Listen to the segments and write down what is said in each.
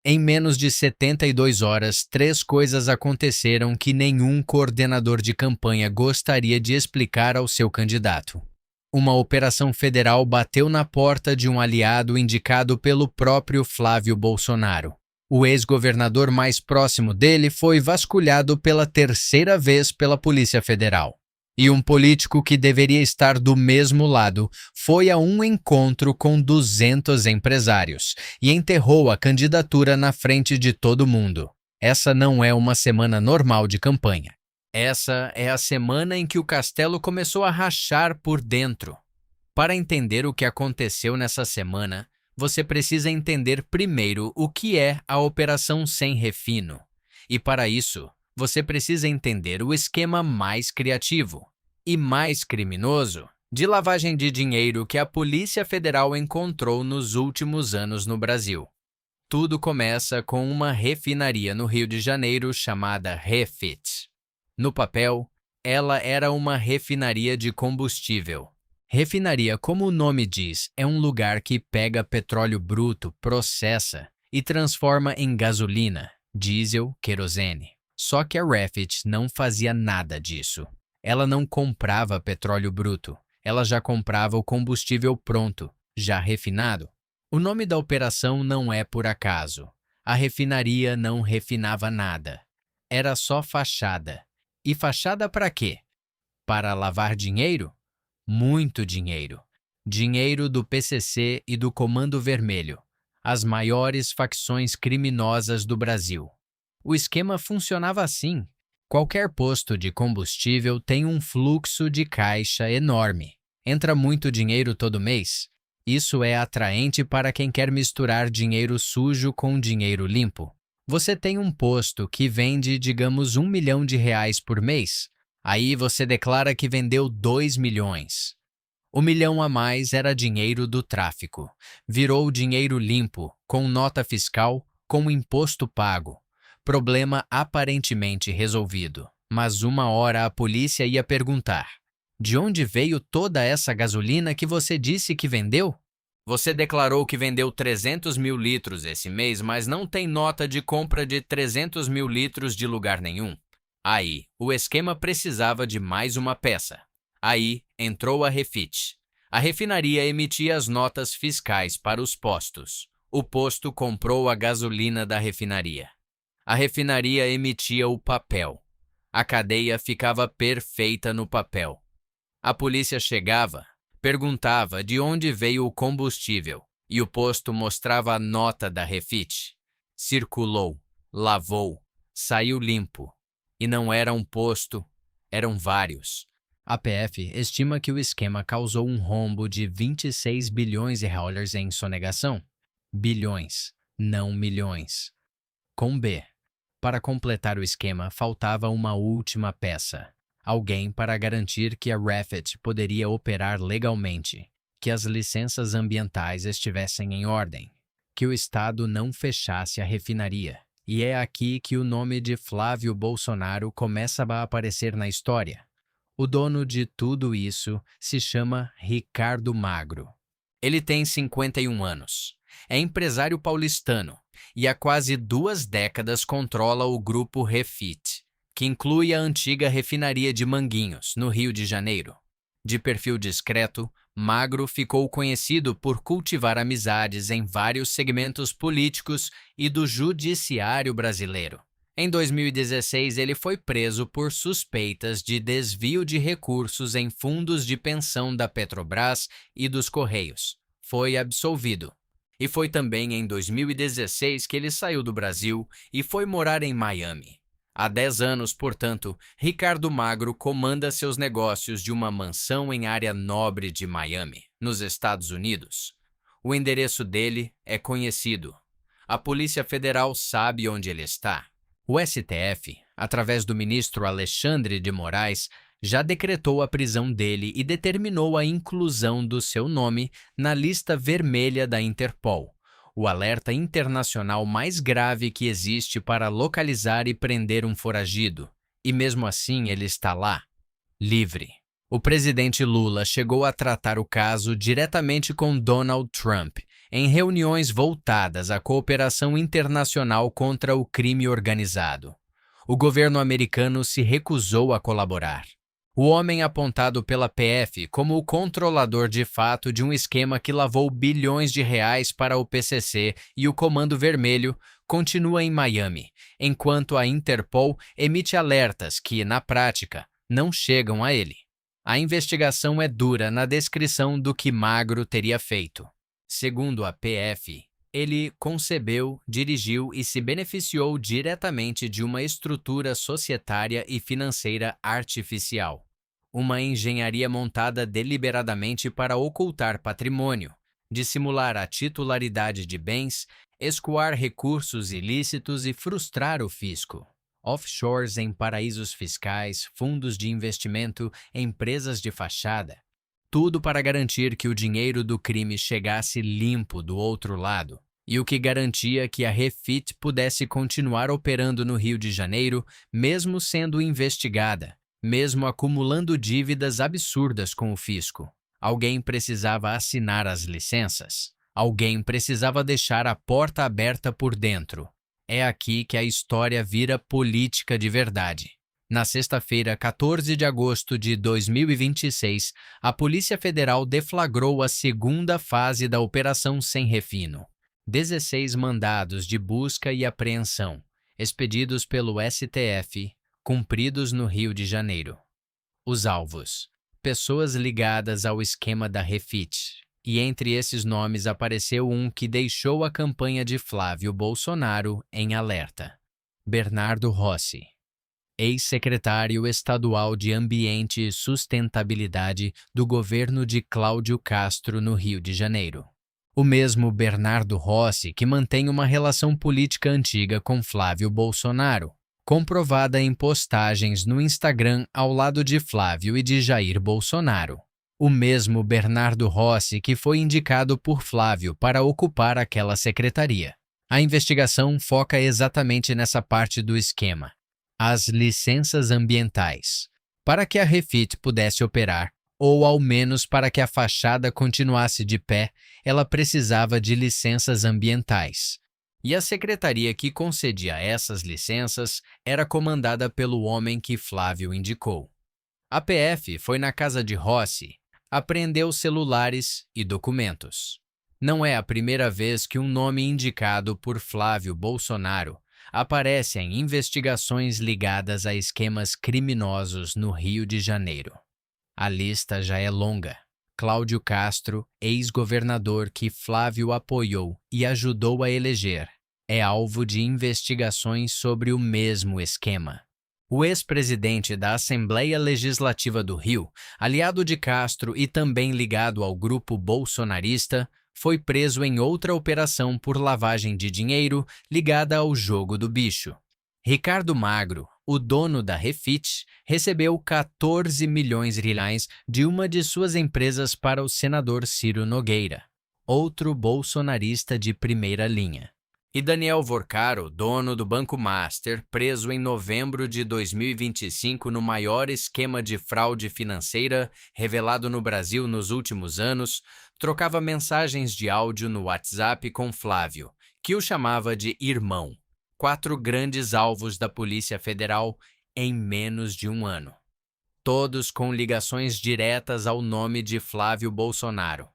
Em menos de 72 horas, três coisas aconteceram que nenhum coordenador de campanha gostaria de explicar ao seu candidato. Uma operação federal bateu na porta de um aliado indicado pelo próprio Flávio Bolsonaro. O ex-governador mais próximo dele foi vasculhado pela terceira vez pela Polícia Federal. E um político que deveria estar do mesmo lado foi a um encontro com 200 empresários e enterrou a candidatura na frente de todo mundo. Essa não é uma semana normal de campanha. Essa é a semana em que o castelo começou a rachar por dentro. Para entender o que aconteceu nessa semana, você precisa entender primeiro o que é a Operação Sem Refino. E para isso, você precisa entender o esquema mais criativo e mais criminoso de lavagem de dinheiro que a Polícia Federal encontrou nos últimos anos no Brasil. Tudo começa com uma refinaria no Rio de Janeiro chamada Refit. No papel, ela era uma refinaria de combustível. Refinaria, como o nome diz, é um lugar que pega petróleo bruto, processa e transforma em gasolina, diesel, querosene. Só que a Refit não fazia nada disso. Ela não comprava petróleo bruto, ela já comprava o combustível pronto, já refinado. O nome da operação não é por acaso. A refinaria não refinava nada. Era só fachada. E fachada para quê? Para lavar dinheiro? Muito dinheiro. Dinheiro do PCC e do Comando Vermelho, as maiores facções criminosas do Brasil. O esquema funcionava assim. Qualquer posto de combustível tem um fluxo de caixa enorme. Entra muito dinheiro todo mês. Isso é atraente para quem quer misturar dinheiro sujo com dinheiro limpo. Você tem um posto que vende, digamos, R$ 1 milhão por mês. Aí você declara que vendeu 2 milhões. O milhão a mais era dinheiro do tráfico. Virou dinheiro limpo, com nota fiscal, com imposto pago. Problema aparentemente resolvido. Mas uma hora a polícia ia perguntar: de onde veio toda essa gasolina que você disse que vendeu? Você declarou que vendeu 300 mil litros esse mês, mas não tem nota de compra de 300 mil litros de lugar nenhum. Aí, o esquema precisava de mais uma peça. Aí, entrou a Refit. A refinaria emitia as notas fiscais para os postos. O posto comprou a gasolina da refinaria. A refinaria emitia o papel. A cadeia ficava perfeita no papel. A polícia chegava, perguntava de onde veio o combustível e o posto mostrava a nota da Refit. Circulou, lavou, saiu limpo. E não era um posto, eram vários. A PF estima que o esquema causou um rombo de 26 bilhões de reais em sonegação. Bilhões, não milhões. Com B. Para completar o esquema, faltava uma última peça. Alguém para garantir que a Refit poderia operar legalmente, que as licenças ambientais estivessem em ordem, que o Estado não fechasse a refinaria. E é aqui que o nome de Flávio Bolsonaro começa a aparecer na história. O dono de tudo isso se chama Ricardo Magro. Ele tem 51 anos. É empresário paulistano e há quase 2 décadas controla o grupo Refit, que inclui a antiga refinaria de Manguinhos, no Rio de Janeiro. De perfil discreto, Magro ficou conhecido por cultivar amizades em vários segmentos políticos e do judiciário brasileiro. Em 2016, ele foi preso por suspeitas de desvio de recursos em fundos de pensão da Petrobras e dos Correios. Foi absolvido. E foi também em 2016 que ele saiu do Brasil e foi morar em Miami. Há 10 anos, portanto, Ricardo Magro comanda seus negócios de uma mansão em área nobre de Miami, nos Estados Unidos. O endereço dele é conhecido. A Polícia Federal sabe onde ele está. O STF, através do ministro Alexandre de Moraes, já decretou a prisão dele e determinou a inclusão do seu nome na lista vermelha da Interpol, o alerta internacional mais grave que existe para localizar e prender um foragido. E mesmo assim ele está lá, livre. O presidente Lula chegou a tratar o caso diretamente com Donald Trump em reuniões voltadas à cooperação internacional contra o crime organizado. O governo americano se recusou a colaborar. O homem apontado pela PF como o controlador de fato de um esquema que lavou bilhões de reais para o PCC e o Comando Vermelho continua em Miami, enquanto a Interpol emite alertas que, na prática, não chegam a ele. A investigação é dura na descrição do que Magro teria feito. Segundo a PF, ele concebeu, dirigiu e se beneficiou diretamente de uma estrutura societária e financeira artificial. Uma engenharia montada deliberadamente para ocultar patrimônio, dissimular a titularidade de bens, escoar recursos ilícitos e frustrar o fisco. Offshores em paraísos fiscais, fundos de investimento, empresas de fachada. Tudo para garantir que o dinheiro do crime chegasse limpo do outro lado, e o que garantia que a Refit pudesse continuar operando no Rio de Janeiro, mesmo sendo investigada, mesmo acumulando dívidas absurdas com o fisco. Alguém precisava assinar as licenças. Alguém precisava deixar a porta aberta por dentro. É aqui que a história vira política de verdade. Na sexta-feira, 14 de agosto de 2026, a Polícia Federal deflagrou a segunda fase da Operação Sem Refino. 16 mandados de busca e apreensão, expedidos pelo STF, cumpridos no Rio de Janeiro. Os alvos: pessoas ligadas ao esquema da Refit. E entre esses nomes apareceu um que deixou a campanha de Flávio Bolsonaro em alerta: Bernardo Rossi, ex-secretário estadual de Ambiente e Sustentabilidade do governo de Cláudio Castro no Rio de Janeiro. O mesmo Bernardo Rossi que mantém uma relação política antiga com Flávio Bolsonaro, comprovada em postagens no Instagram ao lado de Flávio e de Jair Bolsonaro. O mesmo Bernardo Rossi que foi indicado por Flávio para ocupar aquela secretaria. A investigação foca exatamente nessa parte do esquema: as licenças ambientais. Para que a Refit pudesse operar, ou ao menos para que a fachada continuasse de pé, ela precisava de licenças ambientais. E a secretaria que concedia essas licenças era comandada pelo homem que Flávio indicou. A PF foi na casa de Rossi, apreendeu celulares e documentos. Não é a primeira vez que um nome indicado por Flávio Bolsonaro aparece em investigações ligadas a esquemas criminosos no Rio de Janeiro. A lista já é longa. Cláudio Castro, ex-governador que Flávio apoiou e ajudou a eleger, é alvo de investigações sobre o mesmo esquema. O ex-presidente da Assembleia Legislativa do Rio, aliado de Castro e também ligado ao grupo bolsonarista, foi preso em outra operação por lavagem de dinheiro ligada ao jogo do bicho. Ricardo Magro, o dono da Refit, recebeu 14 milhões de reais de uma de suas empresas para o senador Ciro Nogueira, outro bolsonarista de primeira linha. E Daniel Vorcaro, dono do Banco Master, preso em novembro de 2025 no maior esquema de fraude financeira revelado no Brasil nos últimos anos, trocava mensagens de áudio no WhatsApp com Flávio, que o chamava de irmão. 4 grandes alvos da Polícia Federal em menos de um ano. Todos com ligações diretas ao nome de Flávio Bolsonaro.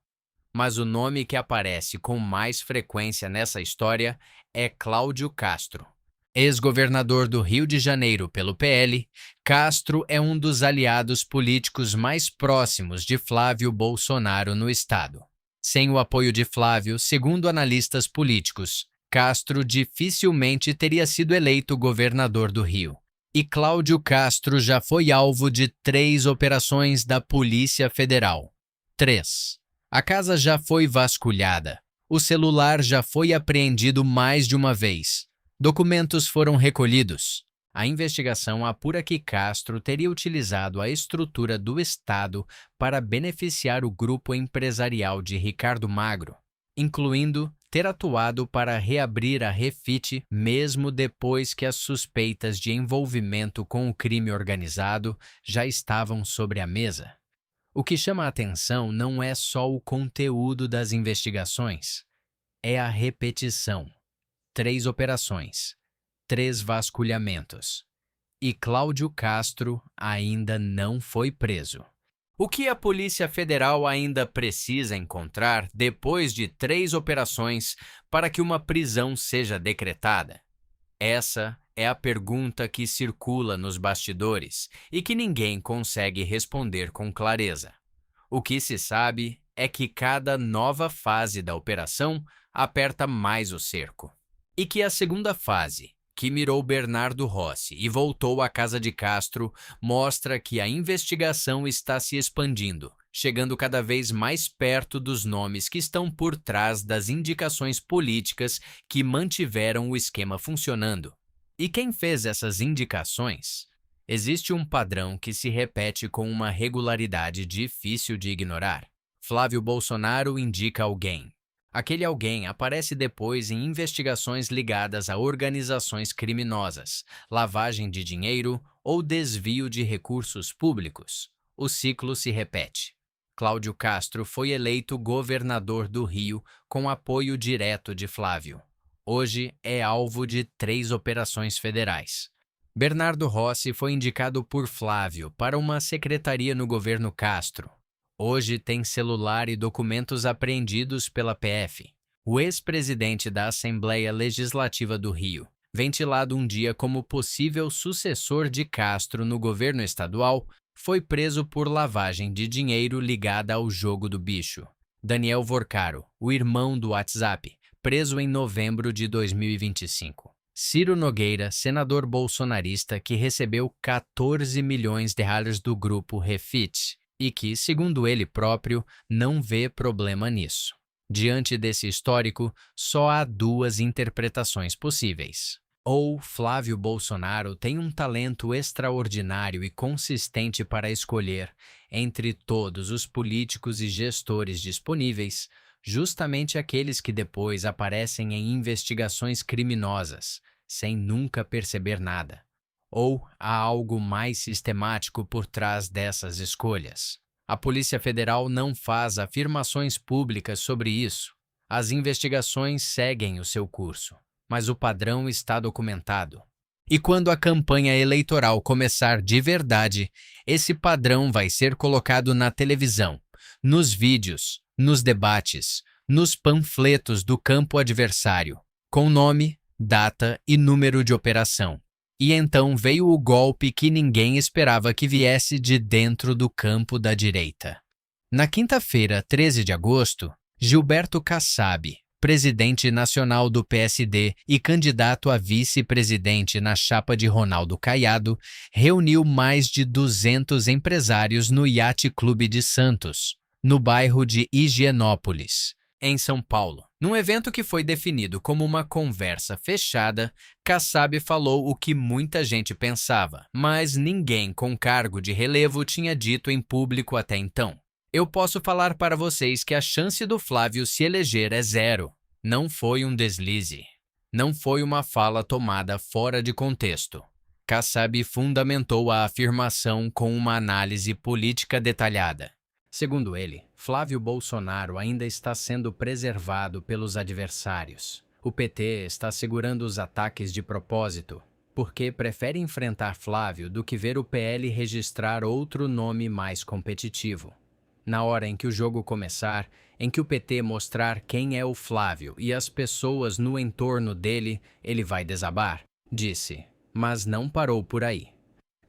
Mas o nome que aparece com mais frequência nessa história é Cláudio Castro. Ex-governador do Rio de Janeiro pelo PL, Castro é um dos aliados políticos mais próximos de Flávio Bolsonaro no estado. Sem o apoio de Flávio, segundo analistas políticos, Castro dificilmente teria sido eleito governador do Rio. E Cláudio Castro já foi alvo de 3 operações da Polícia Federal. 3. A casa já foi vasculhada. O celular já foi apreendido mais de uma vez. Documentos foram recolhidos. A investigação apura que Castro teria utilizado a estrutura do Estado para beneficiar o grupo empresarial de Ricardo Magro, incluindo ter atuado para reabrir a Refit mesmo depois que as suspeitas de envolvimento com o crime organizado já estavam sobre a mesa. O que chama a atenção não é só o conteúdo das investigações. é a repetição. 3 operações, 3 vasculhamentos. E Cláudio Castro ainda não foi preso. O que a Polícia Federal ainda precisa encontrar depois de 3 operações para que uma prisão seja decretada? Essa é a pergunta que circula nos bastidores e que ninguém consegue responder com clareza. O que se sabe é que cada nova fase da operação aperta mais o cerco. E que a segunda fase, que mirou Bernardo Rossi e voltou à casa de Castro, mostra que a investigação está se expandindo, chegando cada vez mais perto dos nomes que estão por trás das indicações políticas que mantiveram o esquema funcionando. E quem fez essas indicações? Existe um padrão que se repete com uma regularidade difícil de ignorar. Flávio Bolsonaro indica alguém. Aquele alguém aparece depois em investigações ligadas a organizações criminosas, lavagem de dinheiro ou desvio de recursos públicos. O ciclo se repete. Cláudio Castro foi eleito governador do Rio com apoio direto de Flávio. Hoje é alvo de 3 operações federais. Bernardo Rossi foi indicado por Flávio para uma secretaria no governo Castro. Hoje tem celular e documentos apreendidos pela PF. O ex-presidente da Assembleia Legislativa do Rio, ventilado um dia como possível sucessor de Castro no governo estadual, foi preso por lavagem de dinheiro ligada ao jogo do bicho. Daniel Vorcaro, o irmão do WhatsApp, preso em novembro de 2025. Ciro Nogueira, senador bolsonarista que recebeu 14 milhões de reais do grupo Refit e que, segundo ele próprio, não vê problema nisso. Diante desse histórico, só há 2 interpretações possíveis. Ou Flávio Bolsonaro tem um talento extraordinário e consistente para escolher, entre todos os políticos e gestores disponíveis, justamente aqueles que depois aparecem em investigações criminosas, sem nunca perceber nada. Ou há algo mais sistemático por trás dessas escolhas. A Polícia Federal não faz afirmações públicas sobre isso. As investigações seguem o seu curso, mas o padrão está documentado. E quando a campanha eleitoral começar de verdade, esse padrão vai ser colocado na televisão, nos vídeos, nos debates, nos panfletos do campo adversário, com nome, data e número de operação. E então veio o golpe que ninguém esperava que viesse de dentro do campo da direita. Na quinta-feira, 13 de agosto, Gilberto Kassab, presidente nacional do PSD e candidato a vice-presidente na chapa de Ronaldo Caiado, reuniu mais de 200 empresários no Yacht Clube de Santos, no bairro de Higienópolis, em São Paulo. Num evento que foi definido como uma conversa fechada, Kassab falou o que muita gente pensava, mas ninguém com cargo de relevo tinha dito em público até então. Eu posso falar para vocês que a chance do Flávio se eleger é 0. Não foi um deslize. Não foi uma fala tomada fora de contexto. Kassab fundamentou a afirmação com uma análise política detalhada. Segundo ele, Flávio Bolsonaro ainda está sendo preservado pelos adversários. O PT está segurando os ataques de propósito, porque prefere enfrentar Flávio do que ver o PL registrar outro nome mais competitivo. Na hora em que o jogo começar, em que o PT mostrar quem é o Flávio e as pessoas no entorno dele, ele vai desabar, disse, mas não parou por aí.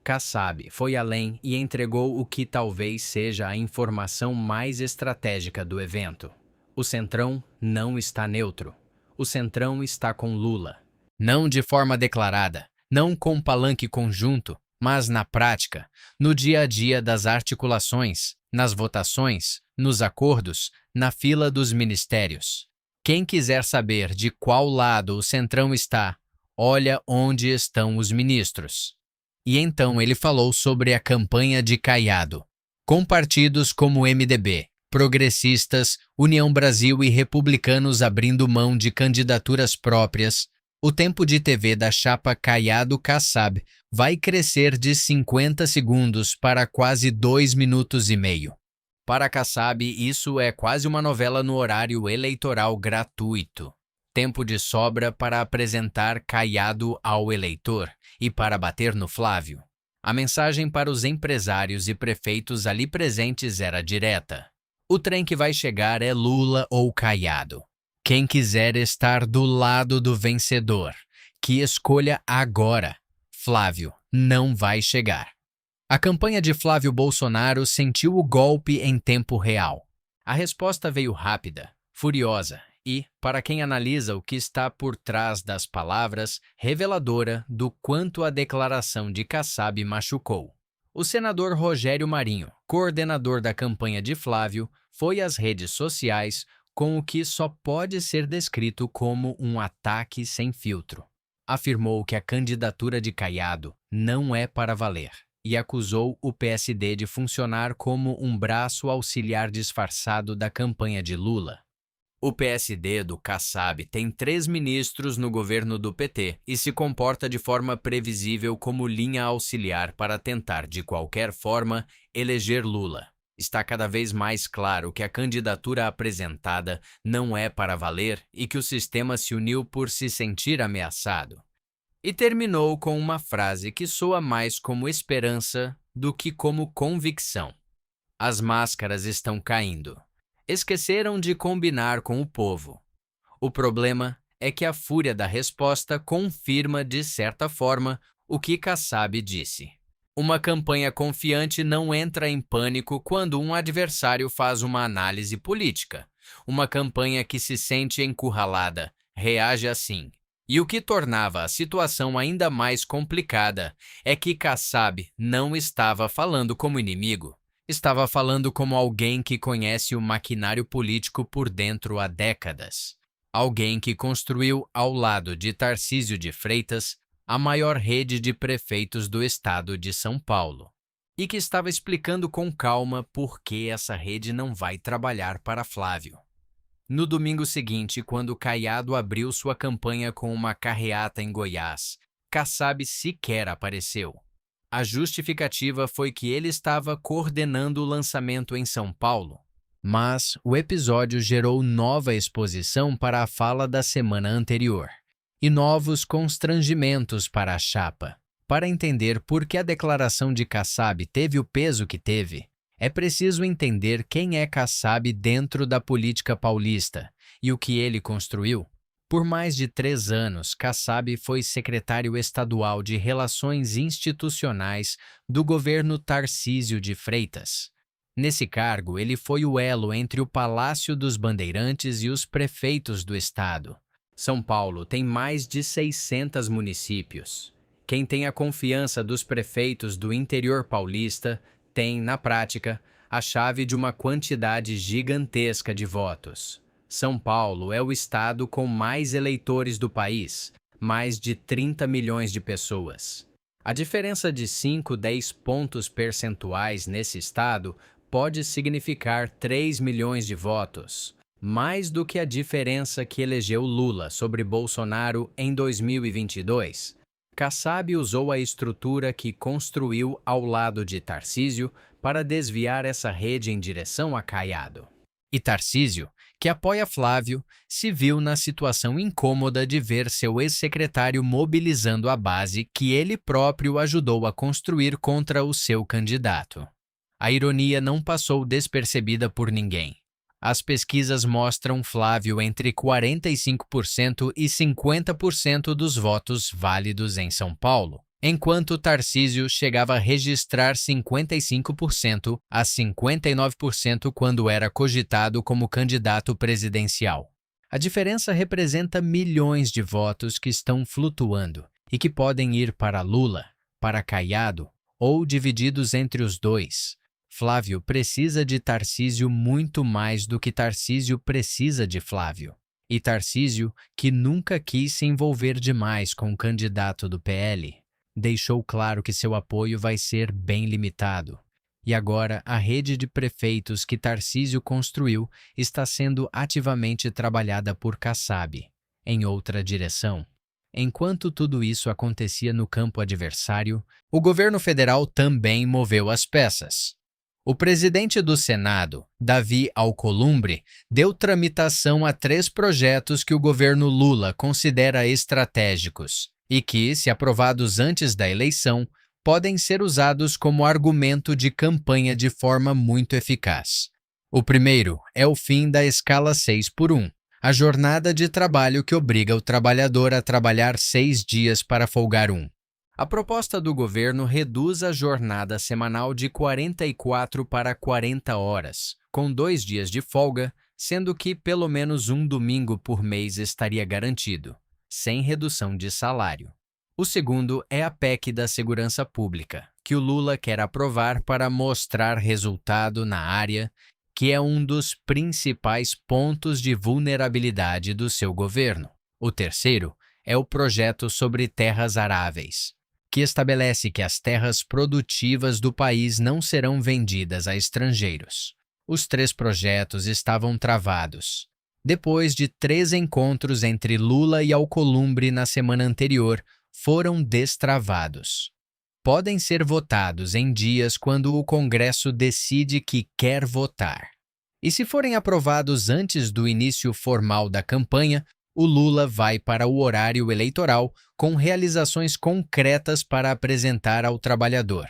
Kassab foi além e entregou o que talvez seja a informação mais estratégica do evento. O Centrão não está neutro. O Centrão está com Lula. Não de forma declarada, não com palanque conjunto, mas na prática, no dia a dia das articulações, nas votações, nos acordos, na fila dos ministérios. Quem quiser saber de qual lado o Centrão está, olha onde estão os ministros. E então ele falou sobre a campanha de Caiado, com partidos como MDB, progressistas, União Brasil e republicanos abrindo mão de candidaturas próprias. O tempo de TV da chapa Caiado-Kassab vai crescer de 50 segundos para quase 2 minutos e meio. Para Kassab, isso é quase uma novela no horário eleitoral gratuito. Tempo de sobra para apresentar Caiado ao eleitor e para bater no Flávio. A mensagem para os empresários e prefeitos ali presentes era direta. O trem que vai chegar é Lula ou Caiado. Quem quiser estar do lado do vencedor, que escolha agora. Flávio não vai chegar. A campanha de Flávio Bolsonaro sentiu o golpe em tempo real. A resposta veio rápida, furiosa e, para quem analisa o que está por trás das palavras, reveladora do quanto a declaração de Kassab machucou. O senador Rogério Marinho, coordenador da campanha de Flávio, foi às redes sociais com o que só pode ser descrito como um ataque sem filtro. Afirmou que a candidatura de Caiado não é para valer e acusou o PSD de funcionar como um braço auxiliar disfarçado da campanha de Lula. O PSD do Kassab tem 3 ministros no governo do PT e se comporta de forma previsível como linha auxiliar para tentar, de qualquer forma, eleger Lula. Está cada vez mais claro que a candidatura apresentada não é para valer e que o sistema se uniu por se sentir ameaçado. E terminou com uma frase que soa mais como esperança do que como convicção. As máscaras estão caindo. Esqueceram de combinar com o povo. O problema é que a fúria da resposta confirma, de certa forma, o que Kassab disse. Uma campanha confiante não entra em pânico quando um adversário faz uma análise política. Uma campanha que se sente encurralada reage assim. E o que tornava a situação ainda mais complicada é que Kassab não estava falando como inimigo. Estava falando como alguém que conhece o maquinário político por dentro há décadas. Alguém que construiu, ao lado de Tarcísio de Freitas, a maior rede de prefeitos do estado de São Paulo. E que estava explicando com calma por que essa rede não vai trabalhar para Flávio. No domingo seguinte, quando Caiado abriu sua campanha com uma carreata em Goiás, Kassab sequer apareceu. A justificativa foi que ele estava coordenando o lançamento em São Paulo. Mas o episódio gerou nova exposição para a fala da semana anterior e novos constrangimentos para a chapa. Para entender por que a declaração de Kassab teve o peso que teve, é preciso entender quem é Kassab dentro da política paulista e o que ele construiu. Por mais de 3 anos, Kassab foi secretário estadual de Relações Institucionais do governo Tarcísio de Freitas. Nesse cargo, ele foi o elo entre o Palácio dos Bandeirantes e os prefeitos do estado. São Paulo tem mais de 600 municípios. Quem tem a confiança dos prefeitos do interior paulista tem, na prática, a chave de uma quantidade gigantesca de votos. São Paulo é o estado com mais eleitores do país, mais de 30 milhões de pessoas. A diferença de 10 pontos percentuais nesse estado pode significar 3 milhões de votos, mais do que a diferença que elegeu Lula sobre Bolsonaro em 2022. Kassab usou a estrutura que construiu ao lado de Tarcísio para desviar essa rede em direção a Caiado. E Tarcísio, que apoia Flávio, se viu na situação incômoda de ver seu ex-secretário mobilizando a base que ele próprio ajudou a construir contra o seu candidato. A ironia não passou despercebida por ninguém. As pesquisas mostram Flávio entre 45% e 50% dos votos válidos em São Paulo, enquanto Tarcísio chegava a registrar 55% a 59% quando era cogitado como candidato presidencial. A diferença representa milhões de votos que estão flutuando e que podem ir para Lula, para Caiado ou divididos entre os dois. Flávio precisa de Tarcísio muito mais do que Tarcísio precisa de Flávio. E Tarcísio, que nunca quis se envolver demais com o candidato do PL, deixou claro que seu apoio vai ser bem limitado. E agora a rede de prefeitos que Tarcísio construiu está sendo ativamente trabalhada por Kassab, em outra direção. Enquanto tudo isso acontecia no campo adversário, o governo federal também moveu as peças. O presidente do Senado, Davi Alcolumbre, deu tramitação a 3 projetos que o governo Lula considera estratégicos e que, se aprovados antes da eleição, podem ser usados como argumento de campanha de forma muito eficaz. O primeiro é o fim da escala 6 por 1, a jornada de trabalho que obriga o trabalhador a trabalhar 6 dias para folgar 1. A proposta do governo reduz a jornada semanal de 44 para 40 horas, com 2 dias de folga, sendo que pelo menos um domingo por mês estaria garantido, sem redução de salário. O segundo é a PEC da Segurança Pública, que o Lula quer aprovar para mostrar resultado na área, que é um dos principais pontos de vulnerabilidade do seu governo. O terceiro é o projeto sobre terras aráveis, que estabelece que as terras produtivas do país não serão vendidas a estrangeiros. Os 3 projetos estavam travados. Depois de 3 encontros entre Lula e Alcolumbre na semana anterior, foram destravados. Podem ser votados em dias quando o Congresso decide que quer votar. E se forem aprovados antes do início formal da campanha, o Lula vai para o horário eleitoral com realizações concretas para apresentar ao trabalhador.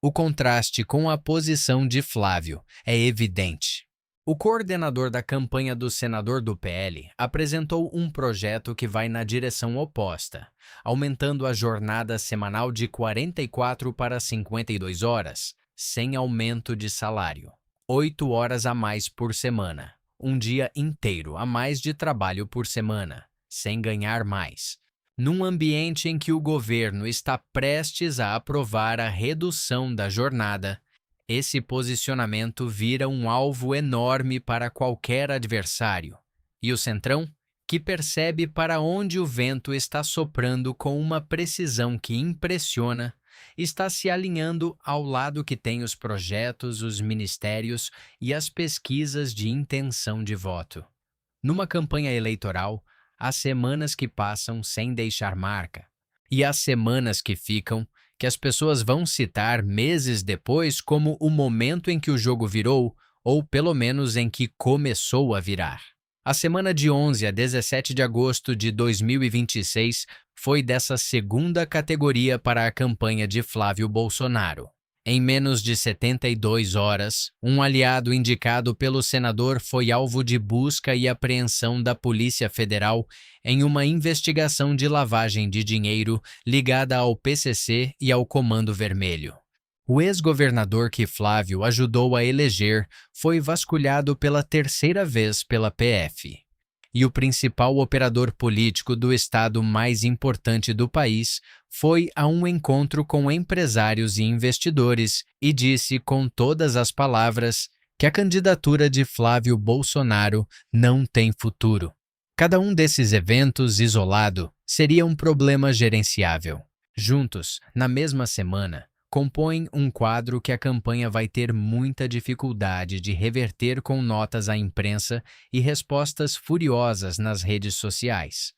O contraste com a posição de Flávio é evidente. O coordenador da campanha do senador do PL apresentou um projeto que vai na direção oposta, aumentando a jornada semanal de 44 para 52 horas, sem aumento de salário. 8 horas a mais por semana. Um dia inteiro a mais de trabalho por semana, sem ganhar mais. Num ambiente em que o governo está prestes a aprovar a redução da jornada, esse posicionamento vira um alvo enorme para qualquer adversário. E o Centrão, que percebe para onde o vento está soprando com uma precisão que impressiona, está se alinhando ao lado que tem os projetos, os ministérios e as pesquisas de intenção de voto. Numa campanha eleitoral, há semanas que passam sem deixar marca, e há semanas que ficam, que as pessoas vão citar meses depois como o momento em que o jogo virou, ou pelo menos em que começou a virar. A semana de 11 a 17 de agosto de 2026 foi dessa segunda categoria para a campanha de Flávio Bolsonaro. Em menos de 72 horas, um aliado indicado pelo senador foi alvo de busca e apreensão da Polícia Federal em uma investigação de lavagem de dinheiro ligada ao PCC e ao Comando Vermelho. O ex-governador que Flávio ajudou a eleger foi vasculhado pela 3ª vez pela PF. E o principal operador político do estado mais importante do país foi a um encontro com empresários e investidores e disse com todas as palavras que a candidatura de Flávio Bolsonaro não tem futuro. Cada um desses eventos, isolado, seria um problema gerenciável. Juntos, na mesma semana, compõem um quadro que a campanha vai ter muita dificuldade de reverter com notas à imprensa e respostas furiosas nas redes sociais.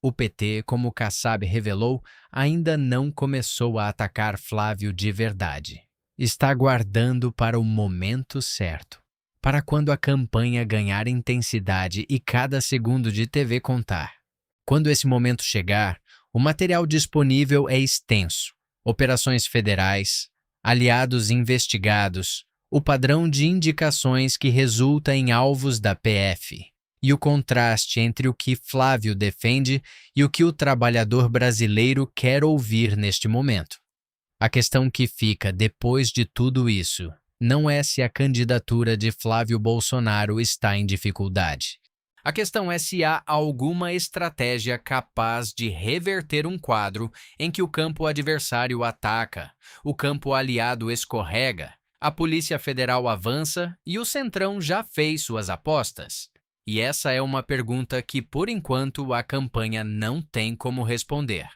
O PT, como Kassab revelou, ainda não começou a atacar Flávio de verdade. Está aguardando para o momento certo, para quando a campanha ganhar intensidade e cada segundo de TV contar. Quando esse momento chegar, o material disponível é extenso. Operações federais, aliados investigados, o padrão de indicações que resulta em alvos da PF e o contraste entre o que Flávio defende e o que o trabalhador brasileiro quer ouvir neste momento. A questão que fica depois de tudo isso não é se a candidatura de Flávio Bolsonaro está em dificuldade. A questão é se há alguma estratégia capaz de reverter um quadro em que o campo adversário ataca, o campo aliado escorrega, a Polícia Federal avança e o Centrão já fez suas apostas. E essa é uma pergunta que, por enquanto, a campanha não tem como responder.